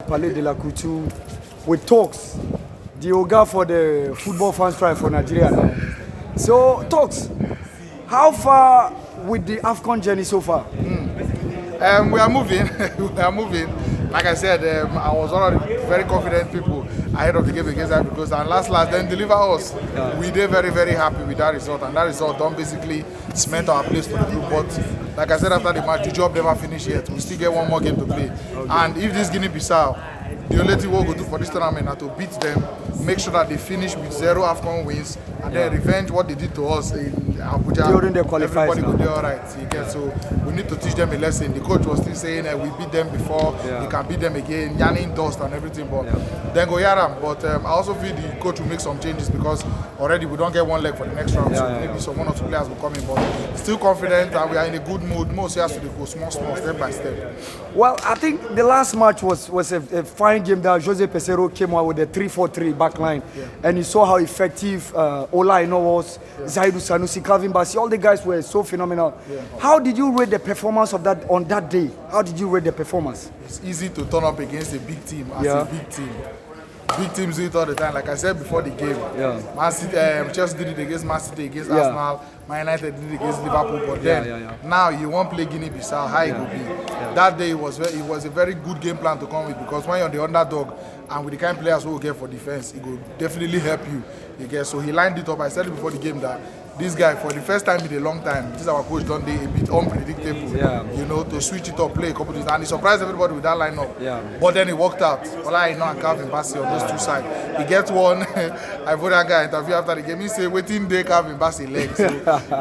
Palais de la Couture with talks, the Oga for the football fans tribe for Nigeria now. So, talks, how far with the AFCON journey so far? We are moving. We are moving. Like I said, I was one of the very confident people ahead of the game against Ivory Coast, and last then deliver us. Yeah. We did very happy with that result, and that result don't basically cement our place for the group. But like I said after the match, the job never finished yet. We still get one more game to play, and if this Guinea-Bissau, the only thing we'll go do for this tournament is to beat them, make sure that they finish with 0 AFCON wins, and then revenge what they did to us in Abuja. During the qualifiers. Everybody could do all right. So we need to teach them a lesson. The coach was still saying we beat them before, we can beat them again, yanning dust and everything, but then go yaram. But I also feel the coach will make some changes because already we don't get one leg for the next round, so maybe some 1 or 2 players will come in, but still confident and we are in a good mood. Most has to go small, step by step. Well, I think the last match was a fine game that Jose Pesero came out with a 3-4-3 backline, and you saw how effective Ola Aina was, Zaidu Sanusi, Calvin Bassey, all the guys were so phenomenal. How did you rate the performance of that on that day? How did you rate the performance? It's easy to turn up against a big team as a big team. Big teams do it all the time. Like I said before the game, Man City, Chelsea did it against Man City, against Arsenal, Man United did it against Liverpool. But then now you won't play Guinea-Bissau. How it will be? That day it was a very good game plan to come with, because when you're the underdog and with the kind of players who will get for defense, it will definitely help you. So he lined it up. I said it before the game that this guy, for the first time in a long time, this is our coach done a bit unpredictable. To switch it up, play a couple of things, and he surprised everybody with that lineup. But then it worked out. Ola Aina and Calvin Bassey on those two sides. He gets one Ivorian guy interview after the game. He said, "Waiting day Calvin Bassey leg." So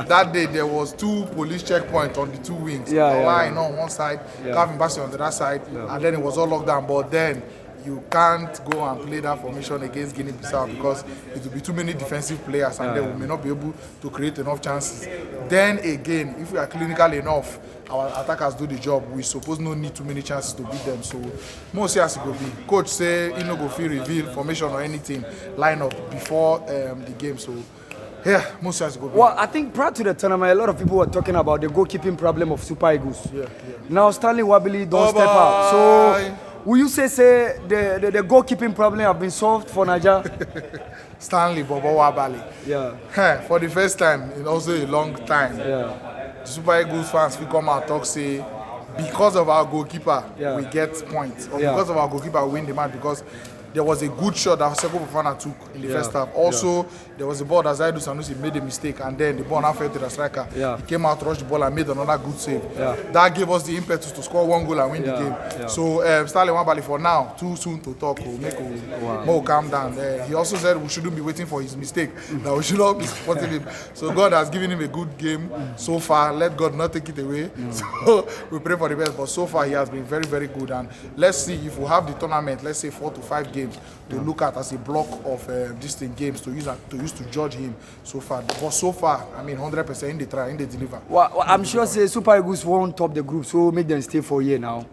that day there was 2 police checkpoints on the 2 wings. Ola Aina on one side, Calvin Bassey on the other side, and then it was all locked down. But then you can't go and play that formation against Guinea-Bissau because it will be too many defensive players, and then we may not be able to create enough chances. Then again, if we are clinical enough, our attackers do the job. We suppose no need too many chances to beat them. So most years go be. Coach say he no go feel reveal formation or anything line up before the game. So most years go be. Well, I think prior to the tournament, a lot of people were talking about the goalkeeping problem of Super Eagles. Now Stanley Wabili don't step up. So will you say the goalkeeping problem have been solved for Nigeria? Stanley Bobo Wabali. For the first time in also a long time, the Super Eagles fans will come out and talk, say, because of our goalkeeper, we get points. Or because of our goalkeeper, we win the match, because there was a good shot that Seko Fofana took in the first half. Also, there was a ball that Zaidu Sanusi made a mistake, and then the ball now fell to the striker. He came out, rushed the ball, and made another good save. That gave us the impetus to score 1 goal and win the game. So, Stanley Wabali, for now, too soon to talk. We'll make Mo calm down. He also said we shouldn't be waiting for his mistake, that we should not be supporting him. So, God has given him a good game so far. Let God not take it away. So, we pray for the best. But so far, he has been very good. And let's see if we have the tournament, let's say 4 to 5 games, to look at as a block of distinct games to use to judge him so far. But so far, I mean, 100% in the try, in the deliver. Well, I'm sure say Super Eagles won't top the group, so make them stay for a year now.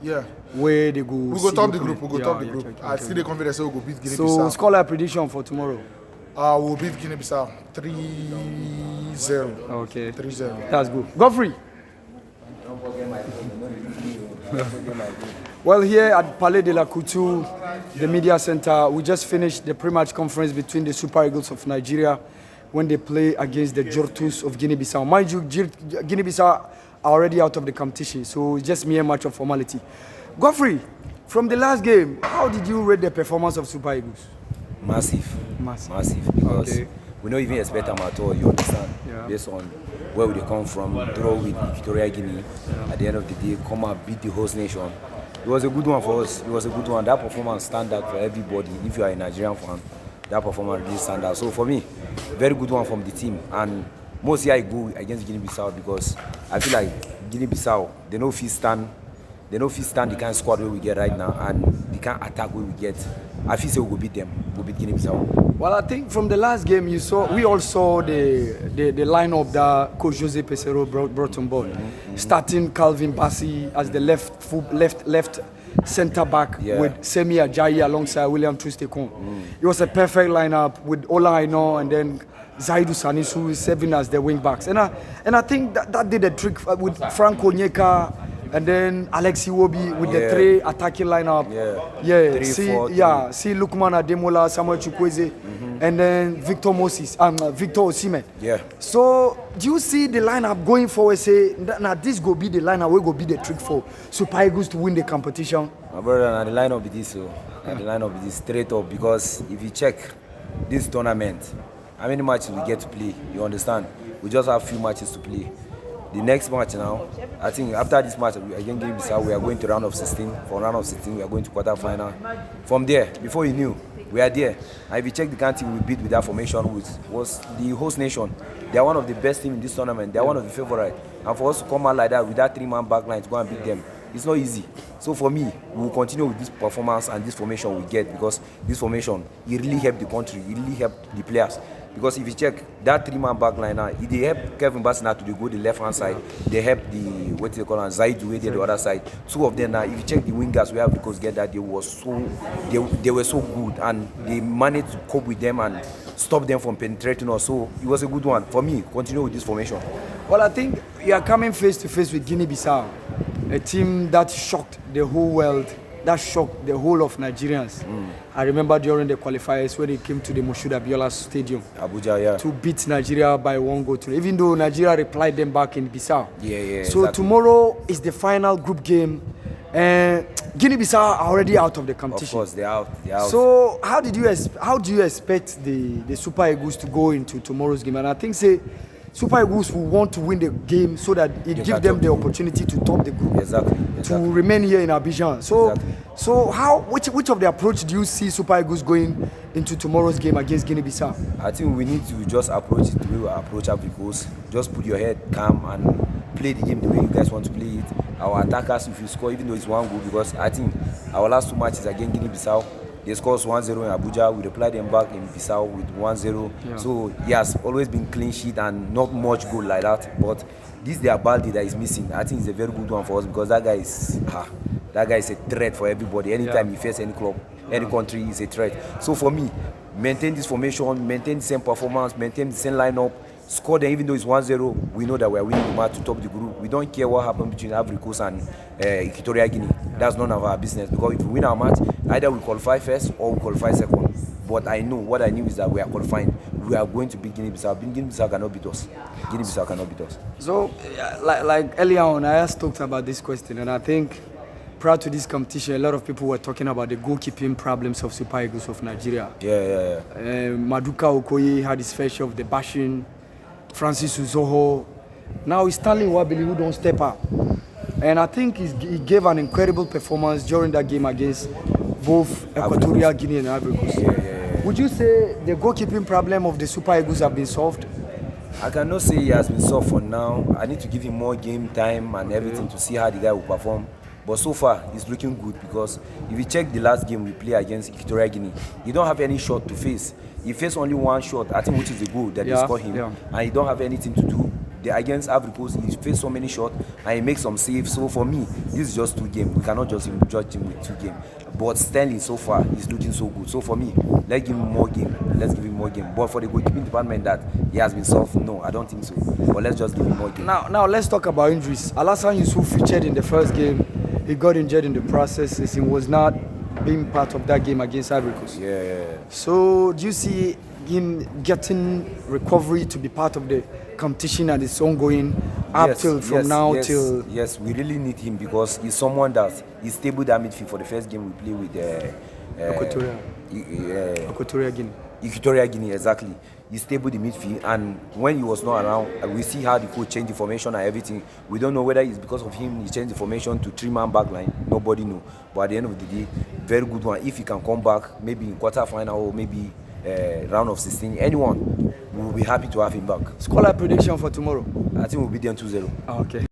Where they go? We go top the group. We go top the group. I see the confidence we go beat Guinea-Bissau. So, score prediction for tomorrow. We'll beat Guinea-Bissau 3-0. Okay. 3-0. That's good. Godfrey. Don't forget my phone. Well, here at Palais de la Couture, the media center, we just finished the pre-match conference between the Super Eagles of Nigeria when they play against the Jortus of Guinea-Bissau. Mind you, Guinea-Bissau are already out of the competition, so it's just mere match of formality. Godfrey, from the last game, how did you rate the performance of Super Eagles? Massive. Because we don't even expect them at all, you understand? Based on where they come from, draw with Victoria Guinea, at the end of the day, come and beat the host nation. It was a good one for us. It was a good one. That performance stand out for everybody. If you are a Nigerian fan, that performance really stand out. So for me, very good one from the team. And mostly I go against Guinea-Bissau because I feel like Guinea-Bissau, they know if you stand the kind of squad we get right now and the kind of attack we get. I feel so we'll beat them. We'll beat Guinea-Bissau. Well, I think from the last game we all saw the lineup that Coach Jose Pesero brought on board. Starting Calvin Bassey as the left centre back with Semi Ajayi alongside William Twistekon. It was a perfect lineup with Ola Aina and then Zaidu Sanusi serving as the wing backs. And I think that did a trick with Franco Onyeka And then Alexi Iwobi with the 3 attacking lineup. Yeah. 3, see 4, see Lukman Ademola, Samuel Chukwueze, and then Victor Osimhen. Yeah. So do you see the lineup going forward? Say now this go be the lineup. We go be the trick for Super Eagles to win the competition. My brother, now the lineup be this, so the lineup be this straight up, because if you check this tournament, how many matches we get to play? You understand? We just have few matches to play. The next match now, I think after this match against Guinea-Bissau, we are going to round of 16. From round of 16, we are going to quarter-final. From there, before you knew, we are there. And if you check the country we beat with that formation, which was the host nation, they are one of the best teams in this tournament. They are one of the favorites. And for us to come out like that with that 3-man backline to go and beat them, it's not easy. So for me, we will continue with this performance and this formation we get, because this formation, it really helped the country, it really helped the players. Because if you check that 3-man back line now, they help Kevin Bassina to go the left-hand side. They help Zaidu the other side. 2 of them now, if you check the wingers we have, because get that they were so good, and they managed to cope with them and stop them from penetrating us. So it was a good one for me. Continue with this formation. Well, I think you are coming face to face with Guinea-Bissau, a team that shocked the whole world, that shocked the whole of Nigerians. I remember during the qualifiers when they came to the Moshood Abiola Stadium, Abuja, yeah, to beat Nigeria by 1 goal to 0, even though Nigeria replied them back in Bissau. Yeah. So exactly. Tomorrow is the final group game, and Guinea-Bissau are already out of the competition. Of course, they're out. So how do you expect the Super Eagles to go into tomorrow's game? And I think Super Eagles will want to win the game so that it gives them the opportunity to top the group. Exactly. To remain here in Abidjan. So, which of the approach do you see Super Eagles going into tomorrow's game against Guinea-Bissau? I think we need to just approach it the way we approach Africa Coast. Just put your head calm and play the game the way you guys want to play it. Our attackers, if you score, even though it's 1 goal, because I think our last 2 matches against Guinea-Bissau, they scored 1-0 in Abuja. We replied them back in Bissau with 1-0. Yeah. So he has always been clean sheet and not much goal like that. But this their Baldi that is missing. I think it's a very good one for us, because that guy is a threat for everybody. Anytime he faces any club, any country, is a threat. So for me, maintain this formation, maintain the same performance, maintain the same lineup, score them even though it's 1-0. We know that we are winning the match to top the group. We don't care what happened between Ivory Coast and Equatorial Guinea. That's none of our business, because if we win our match, either we qualify first or we qualify second. But what I knew is that we are qualifying. We are going to beat Guinea-Bissau. Guinea-Bissau cannot beat us. Guinea-Bissau cannot beat us. So, like earlier on, I just talked about this question, and I think prior to this competition, a lot of people were talking about the goalkeeping problems of Super Eagles of Nigeria. Yeah. Maduka Okoye had his fair share of the bashing. Francis Uzoho. Now it's Stanley Wabili who don't step up. And I think he gave an incredible performance during that game against both Equatorial Guinea and Ivory Coast. Yeah. Would you say the goalkeeping problem of the Super Eagles have been solved? I cannot say he has been solved for now. I need to give him more game time and everything to see how the guy will perform. But so far, he's looking good, because if you check the last game we played against Equatorial Guinea, he don't have any shot to face. He faced only 1 shot, I think, which is the goal that they scored him. And he don't have anything to do. Against Ivory Coast, he faced so many shots and he makes some saves. So for me, this is just 2 games. We cannot just judge him with 2 games. But Stanley, so far, he's looking so good. So for me, let's give him more game. Let's give him more game. But for the goalkeeping department that he has been solved, no, I don't think so. But let's just give him more game. Now let's talk about injuries. Alassane Yusuf featured in the first game. He got injured in the process. He was not being part of that game against Ivory Coast. Yeah. So do you see him getting recovery to be part of the competition and it's ongoing till till? Yes, we really need him, because he's someone that is stable that midfield. For the first game we play with Equatorial Guinea. Equatorial Guinea, exactly. He stable the midfield, and when he was not around, we see how the coach changed the formation and everything. We don't know whether it's because of him he changed the formation to 3-man backline. Nobody know. But at the end of the day, very good one. If he can come back, maybe in quarter-final or maybe round of 16, anyone, we will be happy to have him back. Scoreline prediction for tomorrow? I think we'll be there 2-0. Okay.